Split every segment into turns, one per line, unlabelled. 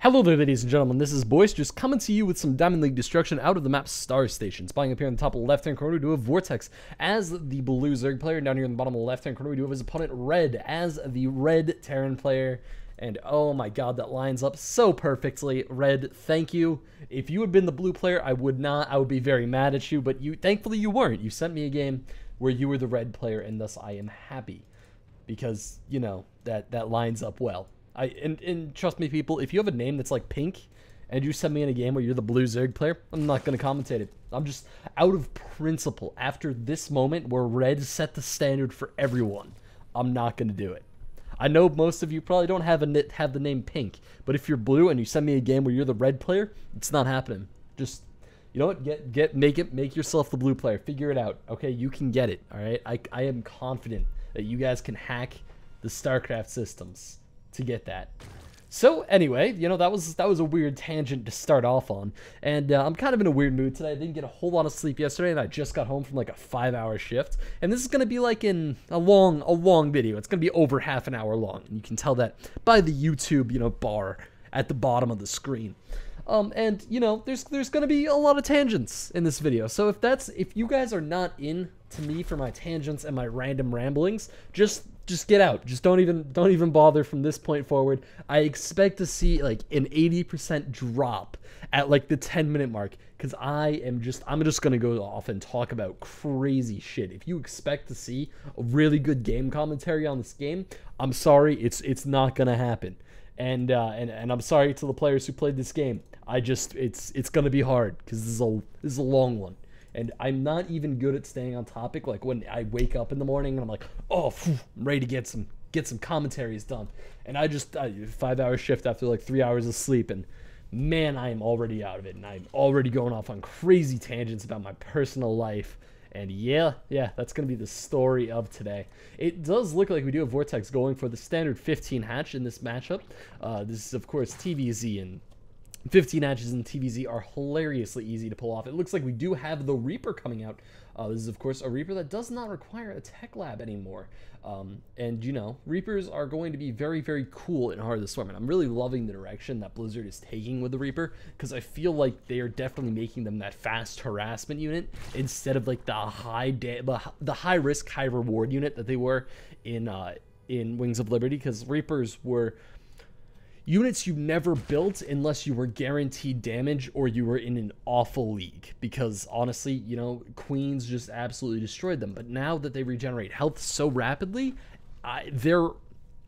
Hello there, ladies and gentlemen, this is Boyce, just coming to you with some Diamond League destruction out of the map Star Station. Spying up here in the top left-hand corner, we do have Vortex as the blue Zerg player. Down here in the bottom left-hand corner, we do have his opponent Red as the red Terran player. And oh my god, that lines up so perfectly. Red, thank you. If you had been the blue player, I would be very mad at you, but thankfully you weren't. You sent me a game where you were the red player, and thus I am happy. Because, you know, that lines up well. And trust me, people, if you have a name that's like Pink and you send me in a game where you're the blue Zerg player, I'm not going to commentate it. I'm just out of principle. After this moment where Red set the standard for everyone, I'm not going to do it. I know most of you probably don't have the name Pink, but if you're blue and you send me a game where you're the red player, it's not happening. Just, you know what? Make yourself the blue player. Figure it out. Okay, you can get it. All right. I am confident that you guys can hack the StarCraft systems to get that. So anyway, you know, that was a weird tangent to start off on, and I'm kind of in a weird mood today. I didn't get a whole lot of sleep yesterday, and I just got home from like a 5-hour shift, and this is gonna be like in a long video. It's gonna be over half an hour long, and you can tell that by the YouTube, you know, bar at the bottom of the screen. And you know, there's gonna be a lot of tangents in this video. So if you guys are not in to me for my tangents and my random ramblings, just get out. Just don't even bother from this point forward. I expect to see like an 80% drop at like the 10-minute mark, because I'm just gonna go off and talk about crazy shit. If you expect to see a really good game commentary on this game, I'm sorry, it's not gonna happen. And I'm sorry to the players who played this game. It's gonna be hard because this is a long one. And I'm not even good at staying on topic. Like when I wake up in the morning and I'm like, oh, phew, I'm ready to get some commentaries done. And I 5-hour shift after like 3 hours of sleep, and man, I am already out of it, and I'm already going off on crazy tangents about my personal life. And yeah, that's going to be the story of today. It does look like we do have Vortex going for the standard 15 hatch in this matchup. This is, of course, TVZ, and 15 hatches in TVZ are hilariously easy to pull off. It looks like we do have the Reaper coming out. This is, of course, a Reaper that does not require a tech lab anymore. And, you know, Reapers are going to be very, very cool in Heart of the Storm. And I'm really loving the direction that Blizzard is taking with the Reaper, because I feel like they are definitely making them that fast harassment unit instead of like the high risk, high reward unit that they were in Wings of Liberty, because Reapers were units you never built unless you were guaranteed damage or you were in an awful league, because honestly, you know, Queens just absolutely destroyed them. But now that they regenerate health so rapidly, I'm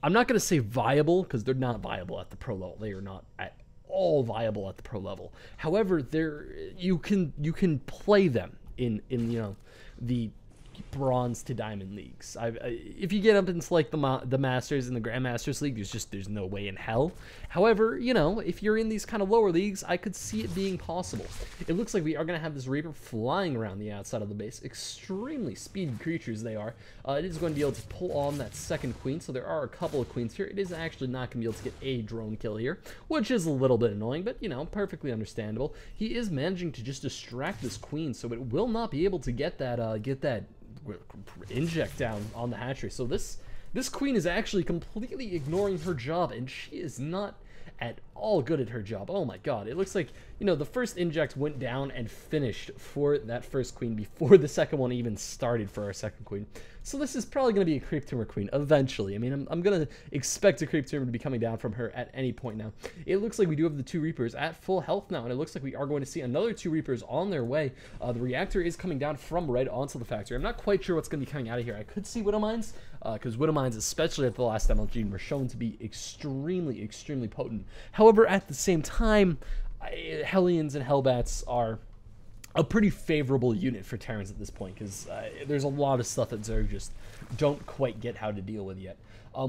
not going to say viable, because they're not viable at the pro level. They are not at all viable at the pro level. However, you can play them in you know, the bronze to diamond leagues. If you get up into like the Masters and the Grandmasters League, there's no way in hell. However, you know, if you're in these kind of lower leagues, I could see it being possible. It looks like we are going to have this Reaper flying around the outside of the base. Extremely speedy creatures they are. It is going to be able to pull on that second queen, so there are a couple of queens here. It is actually not going to be able to get a drone kill here, which is a little bit annoying, but, you know, perfectly understandable. He is managing to just distract this queen, so it will not be able to get that inject down on the hatchery. So this queen is actually completely ignoring her job, and she is not at all good at her job. Oh my god, it looks like, you know, the first inject went down and finished for that first queen before the second one even started for our second queen. So this is probably going to be a creep tumor queen eventually. I mean, I'm going to expect a creep tumor to be coming down from her at any point now. It looks like we do have the 2 Reapers at full health now, and it looks like we are going to see another 2 Reapers on their way. The reactor is coming down from Red onto the factory. I'm not quite sure what's going to be coming out of here. I could see Widow Mines, because Widow Mines, especially at the last MLG, were shown to be extremely, extremely potent. However, at the same time, Hellions and Hellbats are a pretty favorable unit for Terrans at this point, because there's a lot of stuff that Zerg just don't quite get how to deal with yet.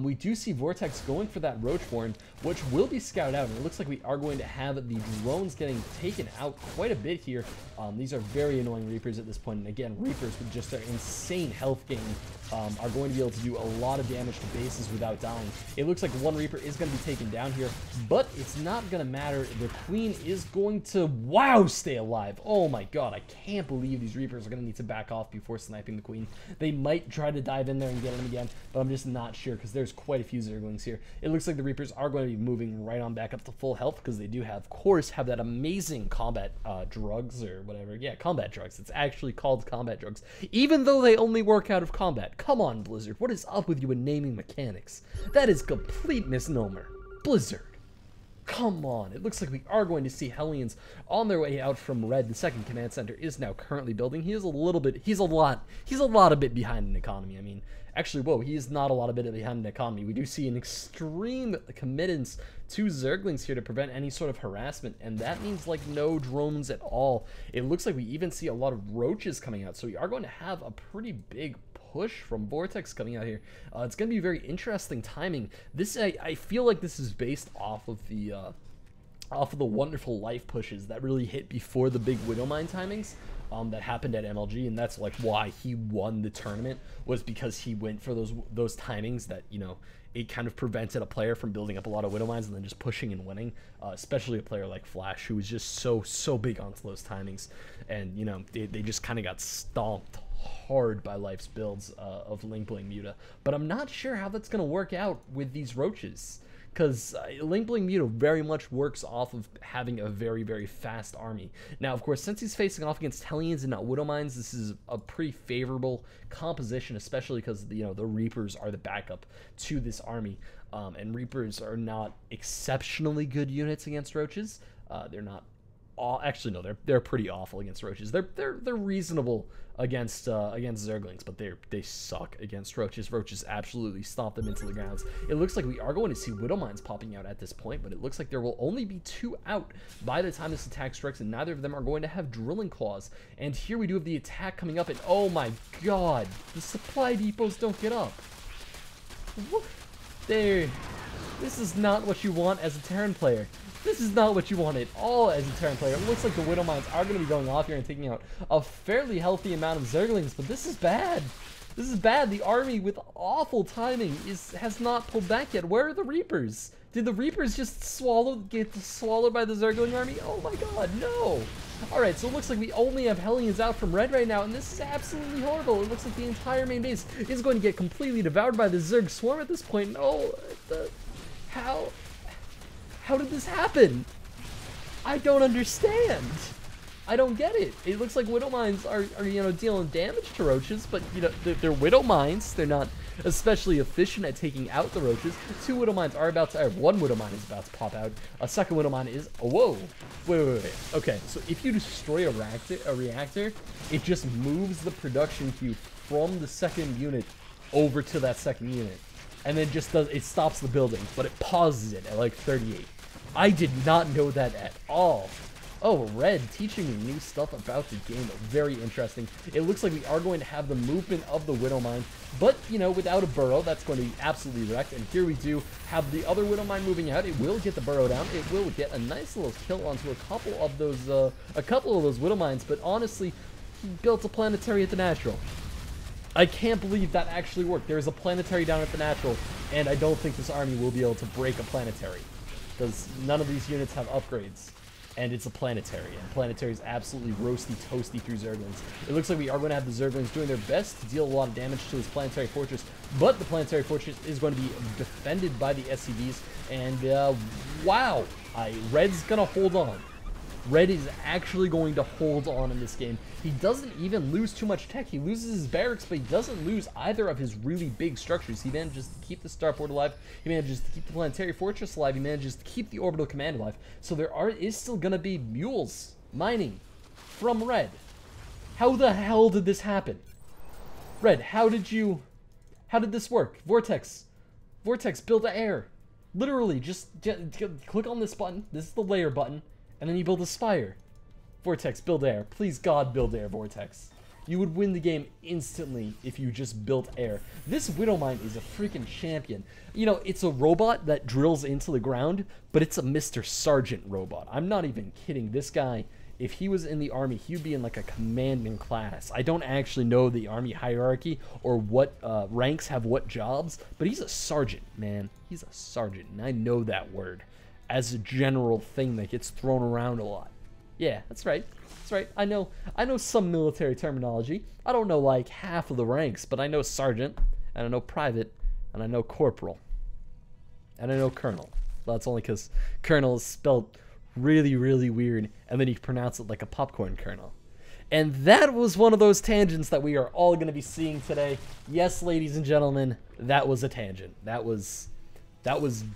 We do see Vortex going for that Roachborn, which will be scouted out, and it looks like we are going to have the drones getting taken out quite a bit here. These are very annoying Reapers at this point, and again, Reapers with just their insane health gain are going to be able to do a lot of damage to bases without dying. It looks like one Reaper is going to be taken down here, but it's not going to matter. The Queen is going to, wow, stay alive. Oh my god, I can't believe these Reapers are going to need to back off before sniping the Queen. They might try to dive in there and get him again, but I'm just not sure, because there's quite a few Zerglings here. It looks like the Reapers are going to be moving right on back up to full health because they do have, of course, have that amazing combat drugs or whatever. Yeah, combat drugs. It's actually called combat drugs, even though they only work out of combat. Come on, Blizzard. What is up with you in naming mechanics? That is complete misnomer. Blizzard. Come on. It looks like we are going to see Hellions on their way out from red. The second command center is now currently building. He's a lot a bit behind in economy. I mean, actually, whoa, he is not a lot of bit behind in economy. We do see an extreme committance to Zerglings here to prevent any sort of harassment, and that means like no drones at all. It looks like we even see a lot of roaches coming out, so we are going to have a pretty big push from Vortex coming out here. It's going to be very interesting timing. This I feel like this is based off of the Wonderful Life pushes that really hit before the big Widowmine timings that happened at MLG, and that's like why he won the tournament, was because he went for those timings that, you know, it kind of prevented a player from building up a lot of Widowmines and then just pushing and winning, especially a player like Flash, who was just so big onto those timings, and you know they just kind of got stomped hard by Life's builds of Link Bling Muta. But I'm not sure how that's going to work out with these roaches, because Link Bling Muta very much works off of having a very fast army. Now, of course, since he's facing off against Hellions and not Widowmines, this is a pretty favorable composition, especially because, you know, the Reapers are the backup to this army, and Reapers are not exceptionally good units against roaches. They're not actually, no, they're pretty awful against roaches. They're reasonable against Zerglings, but they suck against roaches. Roaches absolutely stomp them into the grounds. It looks like we are going to see Widowmines popping out at this point, but it looks like there will only be 2 out by the time this attack strikes, and neither of them are going to have drilling claws. And here we do have the attack coming up, and oh my god, the supply depots don't get up. This is not what you want as a Terran player. This is not what you want at all as a Terran player. It looks like the Widowmines are going to be going off here and taking out a fairly healthy amount of Zerglings, but this is bad. This is bad. The army with awful timing has not pulled back yet. Where are the Reapers? Did the Reapers just get swallowed by the Zergling army? Oh my god, no. Alright, so it looks like we only have Hellions out from red right now, and this is absolutely horrible. It looks like the entire main base is going to get completely devoured by the Zerg swarm at this point. No, how did this happen? I don't understand. I don't get it. It looks like Widowmines are you know, dealing damage to roaches, but you know, they're Widowmines. They're not especially efficient at taking out the roaches. 2 Widowmines are about to, 1 Widowmine is about to pop out. A second Widowmine is, whoa. Wait. Okay, so if you destroy a reactor, it just moves the production queue from the second unit over to that second unit. And then it stops the building, but it pauses it at like 38. I did not know that at all. Oh, Red teaching me new stuff about the game. Very interesting. It looks like we are going to have the movement of the Widowmine, but, you know, without a burrow, that's going to be absolutely wrecked. And here we do have the other Widowmine moving out. It will get the burrow down. It will get a nice little kill onto a couple of those Widowmines, but honestly, he built a planetary at the natural. I can't believe that actually worked. There's a planetary down at the natural, and I don't think this army will be able to break a planetary, because none of these units have upgrades, and it's a planetary, and planetary is absolutely roasty toasty through Zerglings. It looks like we are going to have the Zerglings doing their best to deal a lot of damage to this planetary fortress, but the planetary fortress is going to be defended by the SCVs, and wow, Red's gonna hold on. Red is actually going to hold on in this game. He doesn't even lose too much tech. He loses his barracks, but he doesn't lose either of his really big structures. He manages to keep the starport alive. He manages to keep the planetary fortress alive. He manages to keep the orbital command alive. So there is still going to be mules mining from Red. How the hell did this happen? Red, how did this work? Vortex, build air. Literally, just click on this button. This is the layer button. And then you build a spire. Vortex, build air. Please God, build air, Vortex. You would win the game instantly if you just built air. This Widowmine is a freaking champion. You know, it's a robot that drills into the ground, but it's a Mr. Sergeant robot. I'm not even kidding. This guy, if he was in the army, he would be in like a commanding class. I don't actually know the army hierarchy or what ranks have what jobs, but he's a sergeant, man. He's a sergeant, and I know that word as a general thing that gets thrown around a lot. Yeah, that's right. That's right. I know some military terminology. I don't know like half of the ranks, but I know sergeant, and I know private, and I know corporal, and I know colonel. That's only because colonel is spelled really, really weird, and then you pronounce it like a popcorn kernel. And that was one of those tangents that we are all going to be seeing today. Yes, ladies and gentlemen, that was a tangent. That was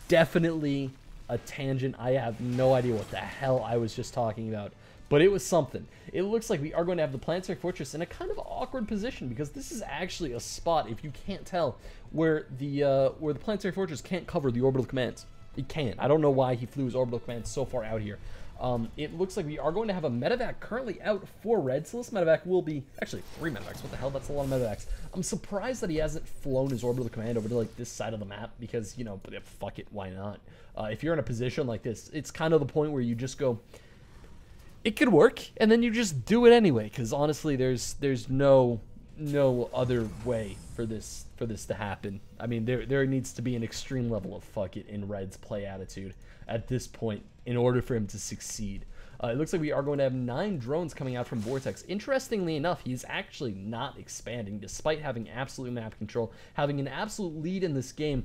definitely a tangent. I have no idea what the hell I was just talking about, but it was something. It looks like we are going to have the planetary fortress in a kind of awkward position, because this is actually a spot, if you can't tell, where the planetary fortress can't cover the orbital commands. It can't. I don't know why he flew his orbital commands so far out here. It looks like we are going to have a medevac currently out for red, so this medevac will be, actually 3 medevacs, what the hell, that's a lot of medevacs. I'm surprised that he hasn't flown his orbital command over to like this side of the map, because, you know, fuck it, why not? If you're in a position like this, it's kind of the point where you just go, it could work, and then you just do it anyway, because honestly, there's no other way for this to happen. I mean, there needs to be an extreme level of fuck it in Red's play attitude at this point in order for him to succeed. It looks like we are going to have 9 drones coming out from Vortex. Interestingly enough, he's actually not expanding, despite having absolute map control, having an absolute lead in this game.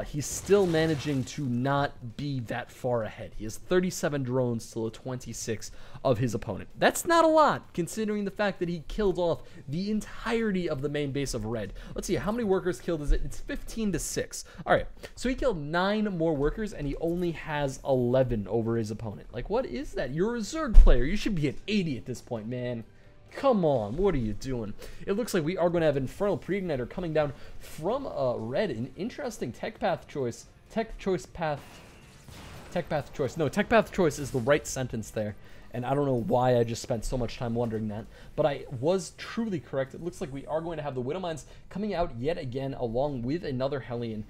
He's still managing to not be that far ahead. He has 37 drones to the 26 of his opponent. That's not a lot, considering the fact that he killed off the entirety of the main base of Red. Let's see, how many workers killed is it? It's 15-6. All right, so he killed 9 more workers, and he only has 11 over his opponent. Like, what is that? You're a Zerg player. You should be at 80 at this point, man. Come on, what are you doing? It looks like we are going to have Infernal Pre-Igniter coming down from Red. An interesting tech path choice. Tech path choice is the right sentence there. And I don't know why I just spent so much time wondering that, but I was truly correct. It looks like we are going to have the Widow Mines coming out yet again, along with another Hellion.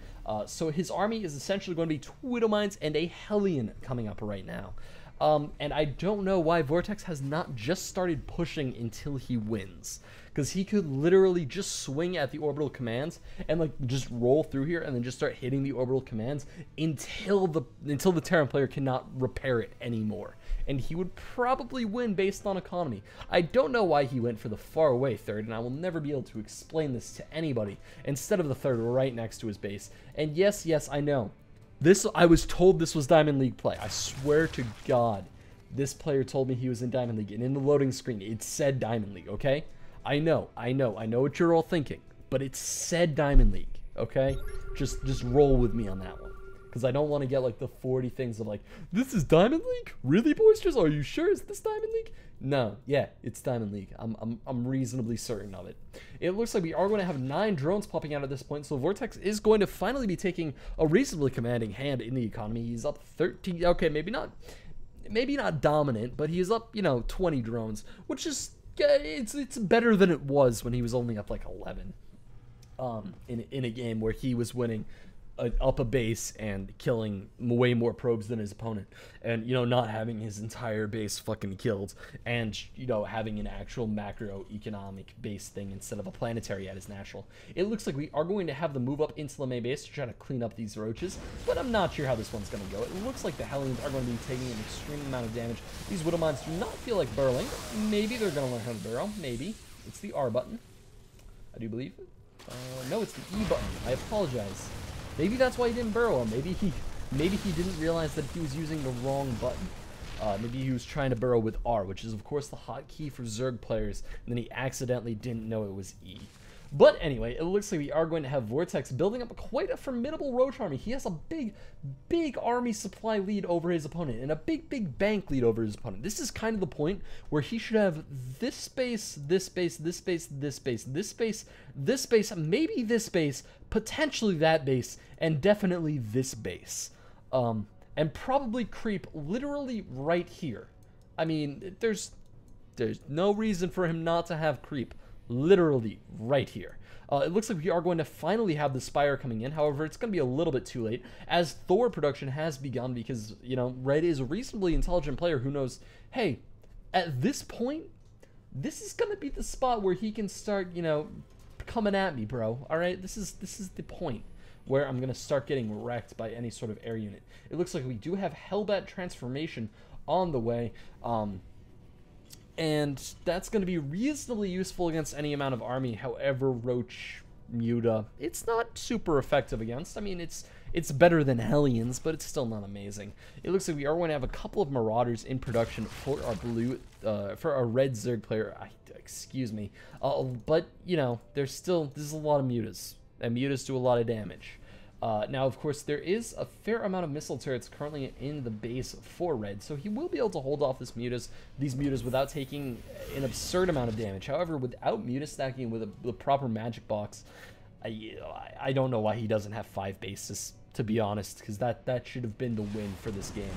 So his army is essentially going to be 2 Widow Mines and a Hellion coming up right now. And I don't know why Vortex has not just started pushing until he wins, because he could literally just swing at the orbital commands and like just roll through here and then just start hitting the orbital commands until the Terran player cannot repair it anymore, and he would probably win based on economy. I don't know why he went for the far away third, and I will never be able to explain this to anybody, instead of the third right next to his base. And yes, I know. I was told this was Diamond League play. I swear to God, this player told me he was in Diamond League, and in the loading screen, it said Diamond League, okay? I know what you're all thinking, but it said Diamond League, okay? Just roll with me on that one, because I don't want to get like the 40 things of like, this is Diamond League? Really, Boisters? Are you sure? Is this Diamond League? No, yeah, it's Diamond League. I'm reasonably certain of it. It looks like we are going to have 9 drones popping out at this point, so Vortex is going to finally be taking a reasonably commanding hand in the economy. He's up 13, okay, maybe not dominant, but he is up, you know, 20 drones, which is, it's better than it was when he was only up like 11 in a game where he was winning up a base and killing way more probes than his opponent, and, you know, not having his entire base fucking killed, and, you know, having an actual macroeconomic base thing instead of a planetary at his natural. It looks like we are going to have the move up into the main base to try to clean up these roaches, but I'm not sure how this one's going to go. It looks like the Hellions are going to be taking an extreme amount of damage. These Widow Mines do not feel like burrowing. Maybe they're going to learn how to burrow. Maybe. It's the R button, I do believe. No, it's the E button. I apologize. Maybe that's why he didn't burrow him. Maybe he didn't realize that he was using the wrong button. Maybe he was trying to burrow with R, which is of course the hotkey for Zerg players, and then he accidentally didn't know it was E. But anyway, it looks like we are going to have Vortex building up quite a formidable roach army. He has a big army supply lead over his opponent, and a big bank lead over his opponent. This is kind of the point where he should have this space, this space, this space, this space, this space, this space, maybe this space, potentially that base, and definitely this base. And probably creep literally right here. I mean, there's no reason for him not to have creep literally right here. It looks like we are going to finally have the Spire coming in. However, it's going to be a little bit too late, as Thor production has begun, because, you know, Red is a reasonably intelligent player who knows, hey, at this point, this is going to be the spot where he can start, you know, coming at me, bro. All right, this is the point where I'm going to start getting wrecked by any sort of air unit. It looks like we do have Hellbat transformation on the way. And that's going to be reasonably useful against any amount of army. However, Roach Muta, it's not super effective against. I mean, it's better than Hellions, but it's still not amazing. It looks like we are going to have a couple of Marauders in production for our for our red Zerg player. Excuse me. But, you know, there's a lot of Mutas, and Mutas do a lot of damage. Now, of course, there is a fair amount of missile turrets currently in the base for red, so he will be able to hold off these mutas without taking an absurd amount of damage. However, without muta stacking with the proper magic box, I don't know why he doesn't have 5 bases, to be honest, because that should have been the win for this game.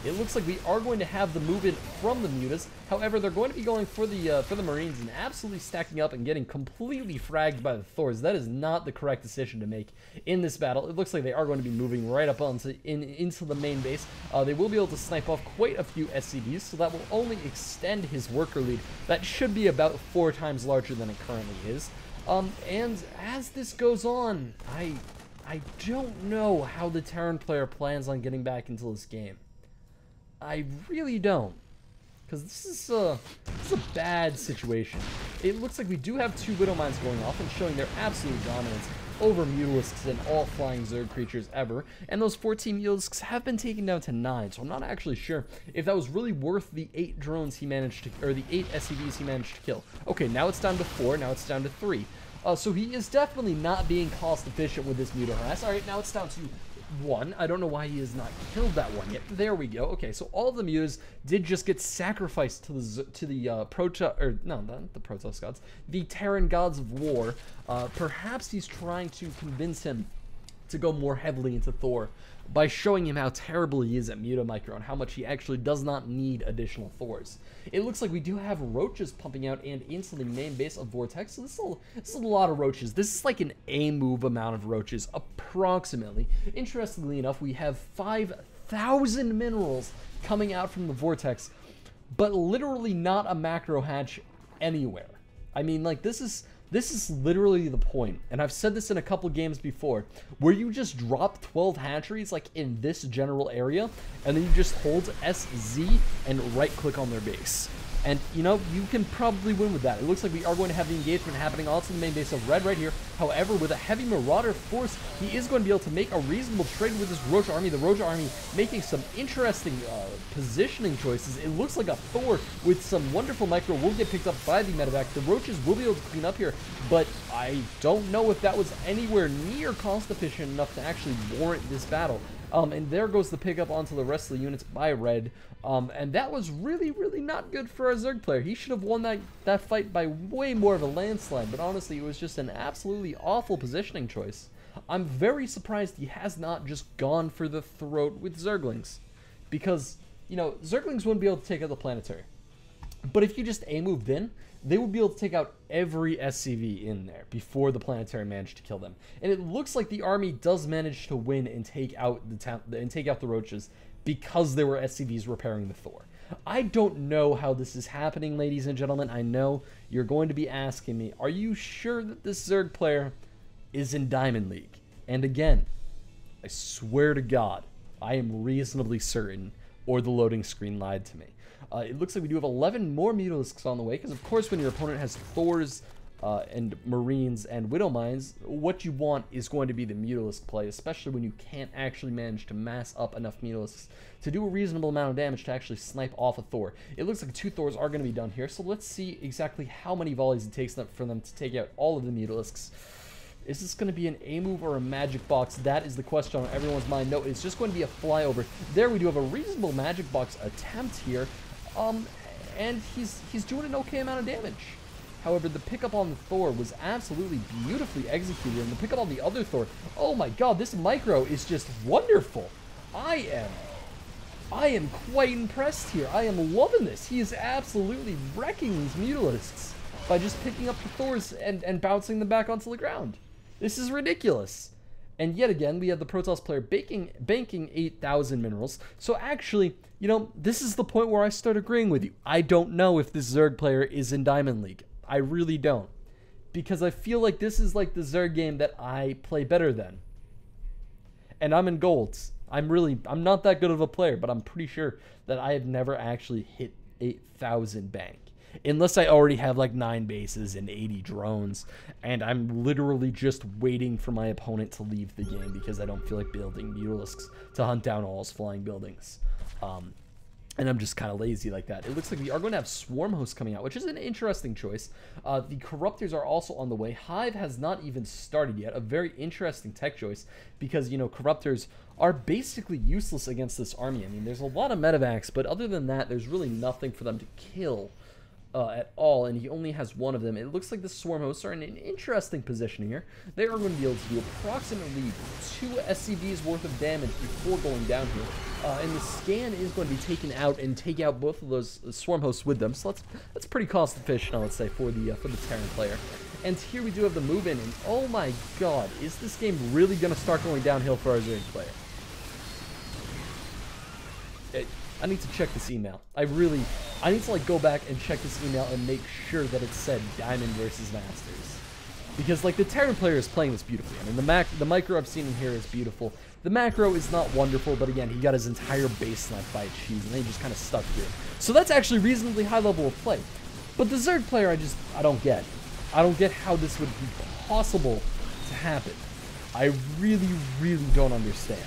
It looks like we are going to have the movement from the mutas. However, they're going to be going for the Marines and absolutely stacking up and getting completely fragged by the Thors. That is not the correct decision to make in this battle. It looks like they are going to be moving right up into the main base. They will be able to snipe off quite a few SCVs, so that will only extend his worker lead. That should be about 4 times larger than it currently is. And as this goes on, I don't know how the Terran player plans on getting back into this game. I really don't, because this is a bad situation. It looks like we do have 2 Widow Mines going off and showing their absolute dominance over Mutalisks and all flying Zerg creatures ever, and those 14 Mutalisks have been taken down to 9, so I'm not actually sure if that was really worth the 8 drones he managed to, or the 8 SCVs he managed to kill. Okay, now it's down to 4, now it's down to 3. So he is definitely not being cost efficient with this Muta harass. Alright, now it's down to 1. I don't know why he has not killed that one yet. There we go. Okay, so all the mutas did just get sacrificed to the not the Protoss gods, the Terran gods of war. Perhaps he's trying to convince him to go more heavily into Thor by showing him how terrible he is at Muta Micro and how much he actually does not need additional Thors. It looks like we do have roaches pumping out and into the main base of Vortex, so this is a lot of roaches. This is like an A-move amount of roaches, approximately. Interestingly enough, we have 5,000 minerals coming out from the Vortex, but literally not a macro hatch anywhere. I mean, like, this is literally the point, and I've said this in a couple games before, where you just drop 12 hatcheries, like, in this general area, and then you just hold SZ and right-click on their base. And, you know, you can probably win with that. It looks like we are going to have the engagement happening onto the main base of red right here. However, with a heavy Marauder force, he is going to be able to make a reasonable trade with this Roach army. The Roach army making some interesting positioning choices. It looks like a Thor with some wonderful micro will get picked up by the medevac. The Roaches will be able to clean up here, but I don't know if that was anywhere near cost efficient enough to actually warrant this battle. And there goes the pickup onto the rest of the units by red. And that was really, really not good for our Zerg player. He should have won that fight by way more of a landslide, but honestly, it was just an absolutely awful positioning choice. I'm very surprised he has not just gone for the throat with Zerglings, because, you know, Zerglings wouldn't be able to take out the planetary. But if you just A-moved in, they would be able to take out every SCV in there before the planetary managed to kill them. And it looks like the army does manage to win and take out the roaches because there were SCVs repairing the Thor. I don't know how this is happening, ladies and gentlemen. I know you're going to be asking me, are you sure that this Zerg player is in Diamond League? And again, I swear to God, I am reasonably certain, or the loading screen lied to me. It looks like we do have 11 more Mutalisks on the way, because of course when your opponent has Thors and Marines and Widow Mines, what you want is going to be the Mutalisk play, especially when you can't actually manage to mass up enough Mutalisks to do a reasonable amount of damage to actually snipe off a Thor. It looks like 2 Thors are going to be done here, so let's see exactly how many volleys it takes for them to take out all of the Mutalisks. Is this going to be an A-move or a magic box? That is the question on everyone's mind. No, it's just going to be a flyover. There we do have a reasonable magic box attempt here. And he's doing an okay amount of damage. However, the pickup on the Thor was absolutely beautifully executed, and the pickup on the other Thor, oh my god, this micro is just wonderful. I am quite impressed here. I am loving this. He is absolutely wrecking these Mutalisks by just picking up the Thors and bouncing them back onto the ground. This is ridiculous. And yet again, we have the Protoss player banking 8,000 minerals. So actually, you know, this is the point where I start agreeing with you. I don't know if this Zerg player is in Diamond League. I really don't. Because I feel like this is like the Zerg game that I play better than. And I'm in golds. I'm not that good of a player, but I'm pretty sure that I have never actually hit 8,000 bank. unless I already have like 9 bases and 80 drones, and I'm literally just waiting for my opponent to leave the game because I don't feel like building Mutalisks to hunt down all his flying buildings. And I'm just kind of lazy like that. It looks like we are going to have Swarm Hosts coming out, which is an interesting choice. The Corruptors are also on the way. Hive has not even started yet. A very interesting tech choice because, you know, Corruptors are basically useless against this army. I mean, there's a lot of medevacs, but other than that, there's really nothing for them to kill at all, and he only has 1 of them. It looks like the Swarm Hosts are in an interesting position here. They are going to be able to do approximately 2 SCVs worth of damage before going down here. And the scan is going to be taken out and take out both of those Swarm Hosts with them. So that's pretty cost efficient, I would say, for the Terran player. And here we do have the move in, and oh my god, is this game really going to start going downhill for our Zerg player? I need to check this email. I need to like go back and check this email and make sure that it said Diamond versus Masters. Because like the Terran player is playing this beautifully. I mean the micro I've seen in here is beautiful. The macro is not wonderful, but again, he got his entire base sniped by a cheese and then he just kind of stuck here. So that's actually reasonably high level of play. But the Zerg player I don't get. I don't get how this would be possible to happen. I really don't understand.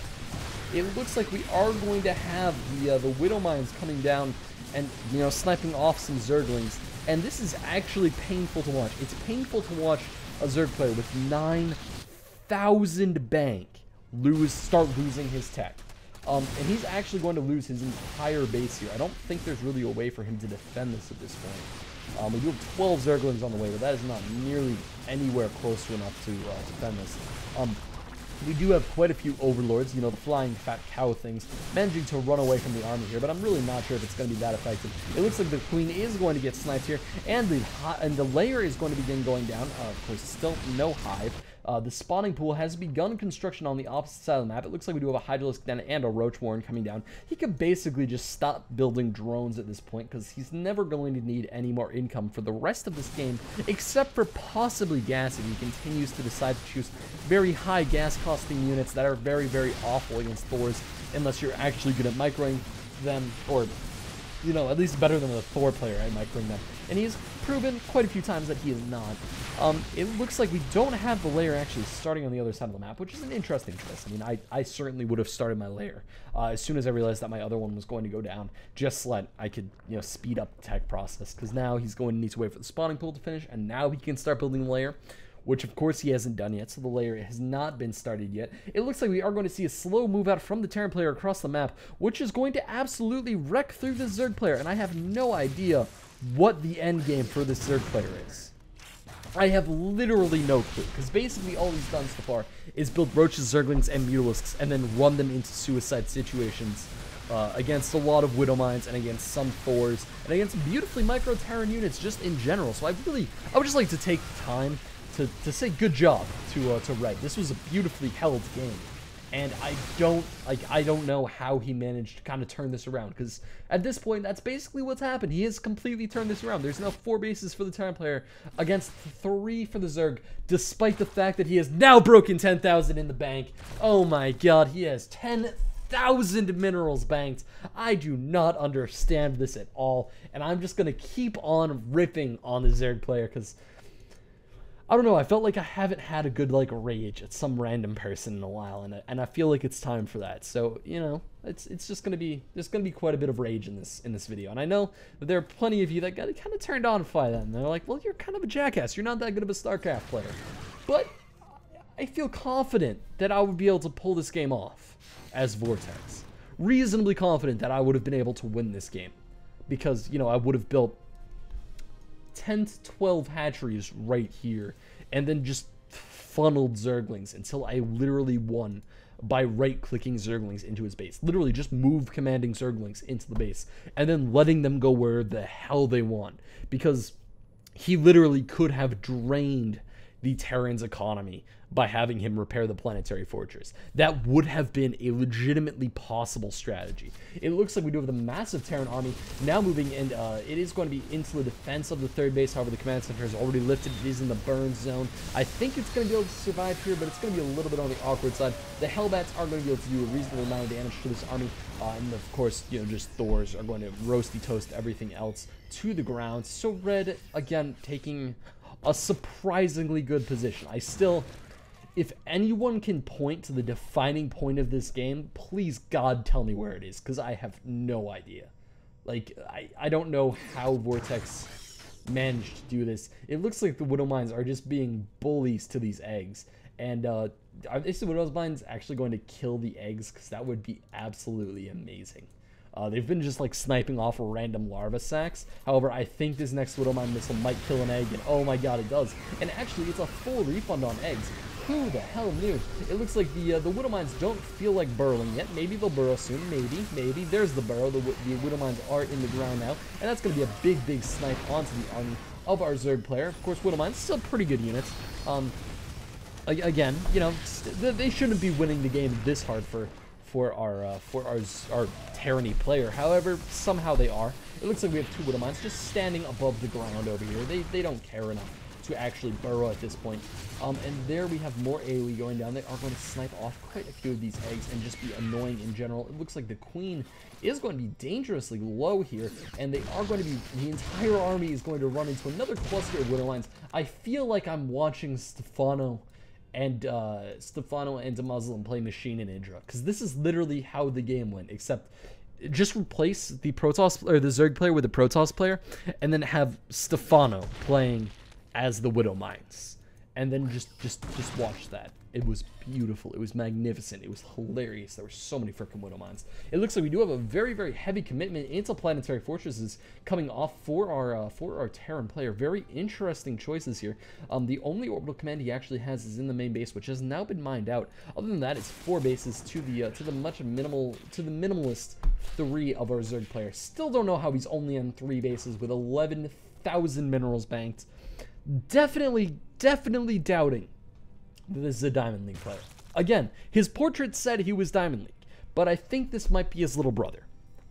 It looks like we are going to have the Widow Mines coming down and, you know, sniping off some Zerglings. And this is actually painful to watch. It's painful to watch a Zerg player with 9,000 bank start losing his tech. And he's actually going to lose his entire base here. I don't think there's really a way for him to defend this at this point. We do have 12 Zerglings on the way, but that is not nearly anywhere close to enough to defend this. We do have quite a few overlords, you know, the flying fat cow things, managing to run away from the army here, but I'm really not sure if it's going to be that effective. It looks like the queen is going to get sniped here, and the layer is going to begin going down. Of course, still no hive. The spawning pool has begun construction on the opposite side of the map. It looks like we do have a Hydralisk Den and a Roach Warren coming down. He could basically just stop building drones at this point because he's never going to need any more income for the rest of this game, except for possibly gas if he continues to decide to choose very high gas costing units that are very awful against Thors, unless you're actually good at microing them, or, you know, at least better than a Thor player at microing them. And he's proven quite a few times that he is not. It looks like we don't have the layer actually starting on the other side of the map, which is an interesting choice. I mean, I certainly would have started my layer as soon as I realized that my other one was going to go down, just so that I could, you know, speed up the tech process, because now he's going to need to wait for the spawning pool to finish, and now he can start building the layer, which of course he hasn't done yet, so the layer has not been started yet. It looks like we are going to see a slow move out from the Terran player across the map, which is going to absolutely wreck through the Zerg player, and I have no idea what the end game for this Zerg player is. I have literally no clue, because basically all he's done so far is build Roaches, Zerglings, and Mutalisks, and then run them into suicide situations against a lot of Widow Mines, and against some Thors, and against beautifully micro Terran units just in general. So I would just like to take the time to say good job to Red. This was a beautifully held game. And I don't know how he managed to kind of turn this around, because at this point, that's basically what's happened. He has completely turned this around. There's now 4 bases for the Terran player against 3 for the Zerg, despite the fact that he has now broken 10,000 in the bank. Oh my god, he has 10,000 minerals banked. I do not understand this at all, and I'm just going to keep on ripping on the Zerg player, because I don't know, I felt like I haven't had a good, like, rage at some random person in a while, and I feel like it's time for that. So, you know, it's just gonna be, there's gonna be quite a bit of rage in this video, and I know that there are plenty of you that got kind of turned on by that, and they're like, well, you're kind of a jackass, you're not that good of a StarCraft player. But I feel confident that I would be able to pull this game off as Vortex. Reasonably confident that I would have been able to win this game, because, you know, I would have built 10 to 12 hatcheries right here, and then just funneled Zerglings until I literally won by right-clicking Zerglings into his base. Literally just move commanding Zerglings into the base, and then letting them go where the hell they want, because he literally could have drained the Terran's economy by having him repair the planetary fortress. That would have been a legitimately possible strategy. It looks like we do have the massive Terran army now moving in. It is going to be into the defense of the third base. However, the command center is already lifted. It is in the burn zone. I think it's going to be able to survive here, but it's going to be a little bit on the awkward side. The Hellbats are going to be able to do a reasonable amount of damage to this army. And of course, you know, just Thors are going to roasty toast everything else to the ground. So Red, again, taking a surprisingly good position. If anyone can point to the defining point of this game, please, God, tell me where it is, because I have no idea. Like, I don't know how Vortex managed to do this. It looks like the Widow Mines are just being bullies to these eggs. And are these Widow Mines actually going to kill the eggs? Because that would be absolutely amazing. They've been just like sniping off random larva sacks. However, I think this next Widow Mine missile might kill an egg, and oh my god, it does. And actually, it's a full refund on eggs. Who the hell knew? It looks like the Widow Mines don't feel like burrowing yet. Maybe they'll burrow soon. Maybe. There's the burrow. The Widow Mines are in the ground now, and that's going to be a big snipe onto the army of our Zerg player. Of course, Widow Mines still pretty good units. Again, you know, they shouldn't be winning the game this hard for our Tyranny player. However, somehow they are. It looks like we have two Widow Mines just standing above the ground over here. They don't care enough to actually burrow at this point. And there we have more AoE going down. They are going to snipe off quite a few of these eggs and just be annoying in general. It looks like the Queen is going to be dangerously low here, and they are going to be, the entire army is going to run into another cluster of Widow Mines. I feel like I'm watching Stefano and a Muslim play Machine and Indra, because this is literally how the game went, except just replace the Protoss or the Zerg player with the Protoss player, and then have Stefano playing as the Widow Mines, and then just watch that. It was beautiful. It was magnificent. It was hilarious. There were so many freaking Widow Mines. It looks like we do have a very heavy commitment into planetary fortresses coming off for our Terran player. Very interesting choices here. The only orbital command he actually has is in the main base, which has now been mined out. Other than that, it's 4 bases to the minimalist 3 of our Zerg player. Still don't know how he's only on 3 bases with 11,000 minerals banked. Definitely doubting that this is a Diamond League player. Again, his portrait said he was Diamond League, but I think this might be his little brother.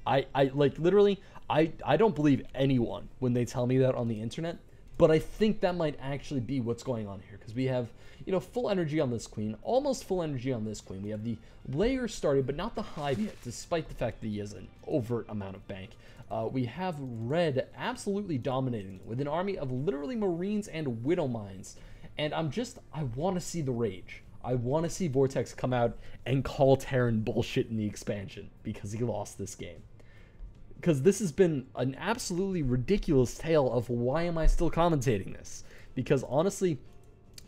I don't believe anyone when they tell me that on the internet, but I think that might actually be what's going on here, because we have, you know, full energy on this Queen, almost full energy on this Queen. We have the layer started, but not the hive yet, despite the fact that he has an overt amount of bank. We have Red absolutely dominating with an army of literally Marines and Widow Mines. And I want to see the rage. I want to see Vortex come out and call Terran bullshit in the expansion because he lost this game. Because this has been an absolutely ridiculous tale of why am I still commentating this? Because honestly,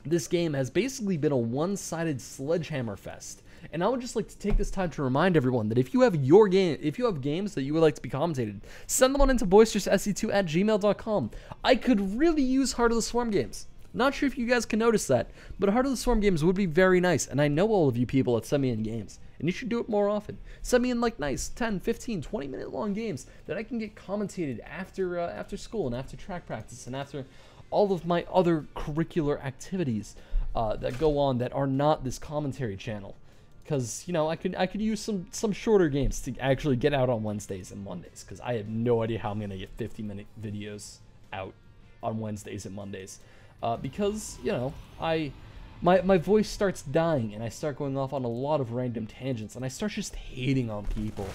this game has basically been a one-sided sledgehammer fest. And I would just like to take this time to remind everyone that if you have games that you would like to be commentated, send them on into boisterousse2@gmail.com. I could really use Heart of the Swarm games. Not sure if you guys can notice that, but Heart of the Swarm games would be very nice, and I know all of you people that send me in games, and you should do it more often. Send me in like nice 10, 15, 20-minute long games that I can get commentated after school and after track practice and after all of my other curricular activities that go on that are not this commentary channel. Because, you know, I could use some shorter games to actually get out on Wednesdays and Mondays, because I have no idea how I'm going to get 50-minute videos out on Wednesdays and Mondays. Because, you know, my voice starts dying, and I start going off on a lot of random tangents, and I start just hating on people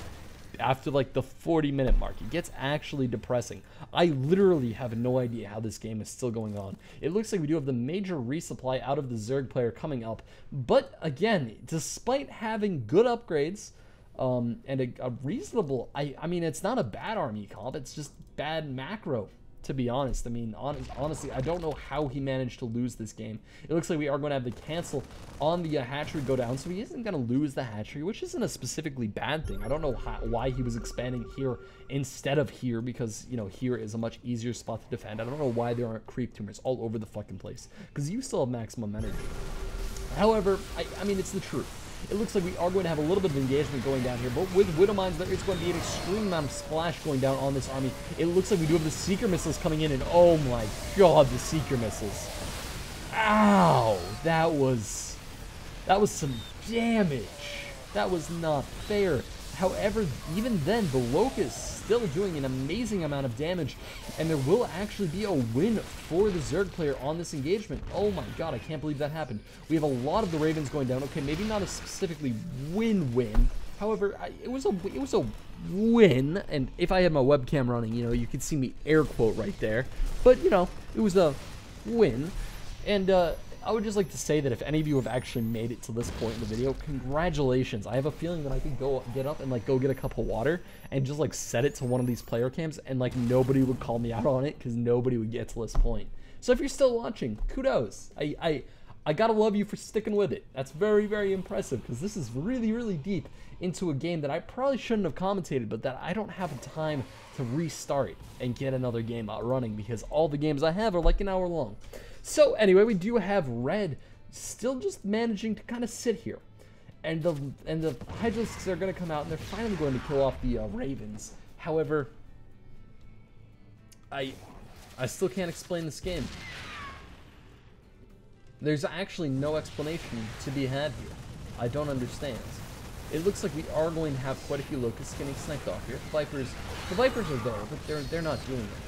after like the 40-minute mark. It gets actually depressing. I literally have no idea how this game is still going on. It looks like we do have the major resupply out of the Zerg player coming up, but again, despite having good upgrades and a reasonable, I mean, it's not a bad army comp, it's just bad macro, to be honest. I mean, honestly, I don't know how he managed to lose this game. It looks like we are going to have the cancel on the hatchery go down, so he isn't going to lose the hatchery, which isn't a specifically bad thing. I don't know why he was expanding here instead of here, because, you know, here is a much easier spot to defend. I don't know why there aren't creep tumors all over the fucking place, because you still have maximum energy. However, I mean, it's the truth. It looks like we are going to have a little bit of engagement going down here, but with Widow Mines, there is going to be an extreme amount of splash going down on this army. It looks like we do have the Seeker missiles coming in, and oh my god, the Seeker missiles. Ow! That was some damage. That was not fair. However, even then, the Locust still doing an amazing amount of damage, and there will actually be a win for the Zerg player on this engagement. Oh my god, I can't believe that happened. We have a lot of the Ravens going down. Okay, maybe not a specifically win-win. However, it was a win, and if I had my webcam running, you know, you could see me air quote right there. But, you know, it was a win, and I would just like to say that if any of you have actually made it to this point in the video, congratulations. I have a feeling that I could go get up and like go get a cup of water and just like set it to one of these player cams, and like nobody would call me out on it because nobody would get to this point. So if you're still watching, kudos. I gotta love you for sticking with it. That's very, very impressive, because this is really, really deep into a game that I probably shouldn't have commentated, but that I don't have time to restart and get another game out running, because all the games I have are like an hour long. So anyway, we do have Red still just managing to kind of sit here, and the Hydralisks are going to come out, and they're finally going to kill off the Ravens. However, I still can't explain this game. There's actually no explanation to be had here. I don't understand. It looks like we are going to have quite a few Locusts getting sniped off here. The Vipers are there, but they're not doing anything.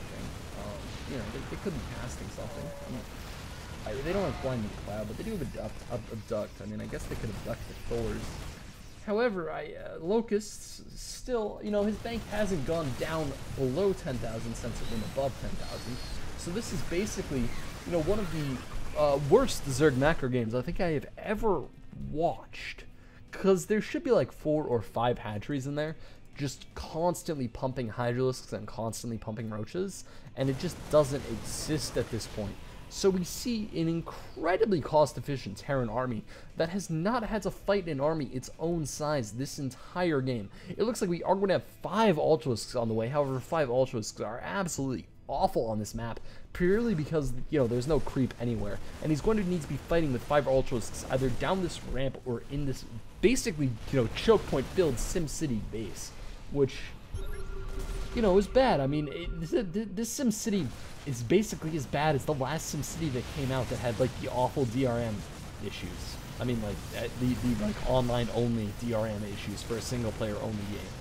You know, they could be casting something. They don't have Blinding Cloud, but they do have Abduct. I mean, I guess they could abduct the Thors. However, Locusts still, you know, his bank hasn't gone down below 10,000 since it went above 10,000. So this is basically, you know, one of the worst Zerg macro games I think I have ever watched. Because there should be like 4 or 5 hatcheries in there, just constantly pumping Hydralisks and constantly pumping Roaches, and it just doesn't exist at this point. So we see an incredibly cost-efficient Terran army that has not had to fight an army its own size this entire game. It looks like we are going to have 5 Ultralisks on the way. However, 5 Ultralisks are absolutely awful on this map, purely because, you know, there's no creep anywhere, and he's going to need to be fighting with 5 Ultralisks either down this ramp or in this basically, you know, choke point filled SimCity base, which, you know, is bad. I mean, this SimCity is basically as bad as the last SimCity that came out that had like the awful DRM issues. I mean, like the like online only DRM issues for a single player only game.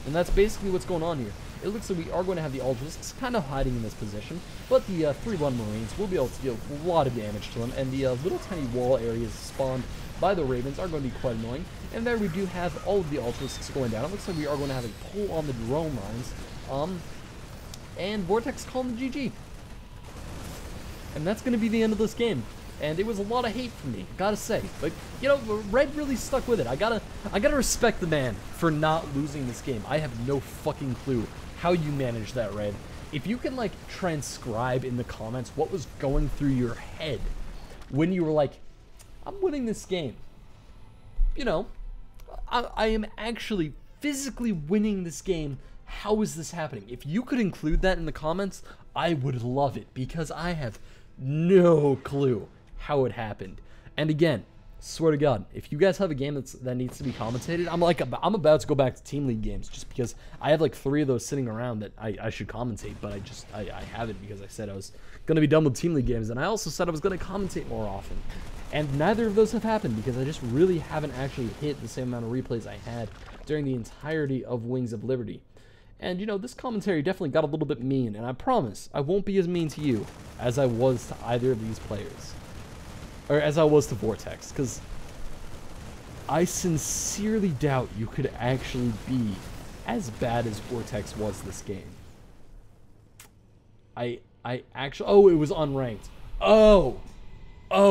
And that's basically what's going on here. It looks like we are going to have the Ultralisks kind of hiding in this position, but the 3-1 Marines will be able to deal a lot of damage to them, and the little tiny wall areas spawned by the Ravens are going to be quite annoying. And there we do have all of the Ultralisks going down. It looks like we are going to have a pull on the drone lines, and Vortex calling the GG. And that's going to be the end of this game. And it was a lot of hate from me, gotta say. But, you know, Red really stuck with it. I gotta respect the man for not losing this game. I have no fucking clue how you managed that, Red. If you can, like, transcribe in the comments what was going through your head when you were like, I'm winning this game. You know, I am actually physically winning this game. How is this happening? If you could include that in the comments, I would love it, because I have no clue how it happened. And again, swear to God, if you guys have a game that needs to be commentated, I'm about to go back to Team League games, just because I have like 3 of those sitting around that I should commentate, but I haven't, because I said I was going to be done with Team League games, and I also said I was going to commentate more often. And neither of those have happened, because I just really haven't actually hit the same amount of replays I had during the entirety of Wings of Liberty. And, you know, this commentary definitely got a little bit mean, and I promise I won't be as mean to you as I was to either of these players. Or as I was to Vortex, because I sincerely doubt you could actually be as bad as Vortex was this game. I actually... Oh, it was unranked. Oh,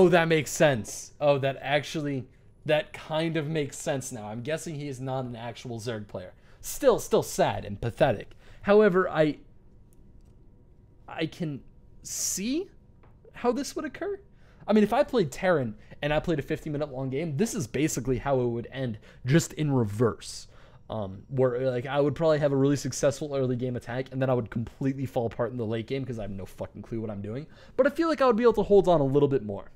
that makes sense. Oh, that kind of makes sense now. I'm guessing he is not an actual Zerg player. Still sad and pathetic. However, I can see how this would occur. I mean, if I played Terran and I played a 50-minute long game, this is basically how it would end, just in reverse. Where, like, I would probably have a really successful early game attack, and then I would completely fall apart in the late game because I have no fucking clue what I'm doing. But I feel like I would be able to hold on a little bit more.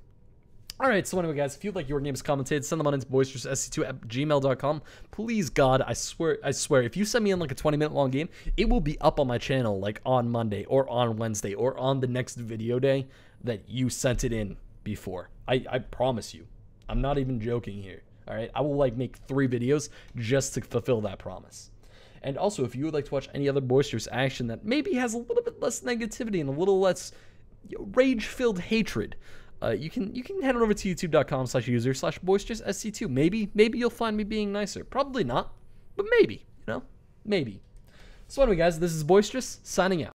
Alright, so anyway, guys, if you'd like your games commentated, send them on into boisteroussc2@gmail.com. Please, God, I swear, if you send me in like a 20-minute long game, it will be up on my channel like on Monday or on Wednesday or on the next video day that you sent it in. before. I promise you. I'm not even joking here. All right, I will like make 3 videos just to fulfill that promise. And also, if you would like to watch any other boisterous action that maybe has a little bit less negativity and a little less rage-filled hatred, you can head on over to youtube.com/user/boisteroussc2. Maybe you'll find me being nicer. Probably not, but maybe, maybe. So anyway, guys, this is Boisterous signing out.